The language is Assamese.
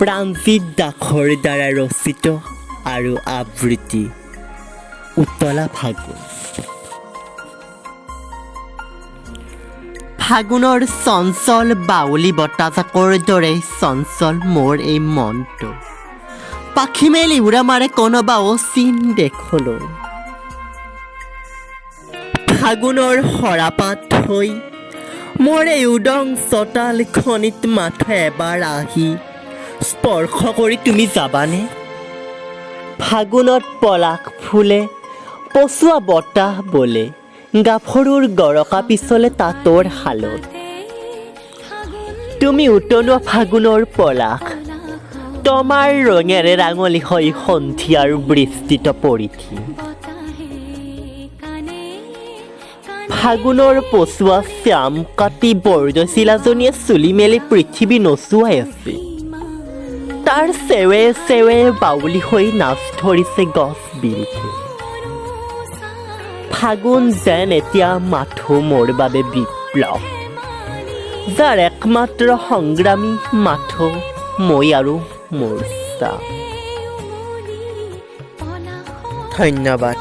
প্ৰাণজিৎ দাসৰ দ্বাৰা ৰচিত আৰু আবৃত্তি উতলা ফাগুন। ফাগুনৰ চঞ্চল বাউলী বতাহজাকৰ দৰে চঞ্চল মোৰ এই মনটো, পাখি মেলি উৰা মাৰে কোনোবা অচিন দেশলৈ। ফাগুনৰ সৰাপাত হৈ মোৰ এই উদং চোতালখনিত মাথো এবাৰ আহি স্পৰ্শ কৰি তুমি যাবানে? ফাগুনত পলাশ ফুলে, পচোৱা বতাহ বলে, গাভৰুৰ গৰকা পিছলে তাঁতৰ শালত। তুমি উতলোৱা ফাগুনৰ পলাশ, তোমাৰ ৰঙেৰে ৰাঙলী হৈ সন্ধিয়াৰ বৃষ্টিত পৰিঠি। ফাগুনৰ পচোৱা শ্যাম কাটি বৰদৈচিলাজনীয়ে চুলি মেলি পৃথিৱী নচুৱাই আছে। তাৰ চেৱে চেৱে বাউলী হৈ নাচ ধৰিছে গছ বিৰিখে। ফাগুন যেন এতিয়া মাথো মোৰ বাবে বিপ্লৱ, যাৰ একমাত্ৰ সংগ্ৰামী মাথো মই আৰু মোৰ চাপ। ধন্যবাদ।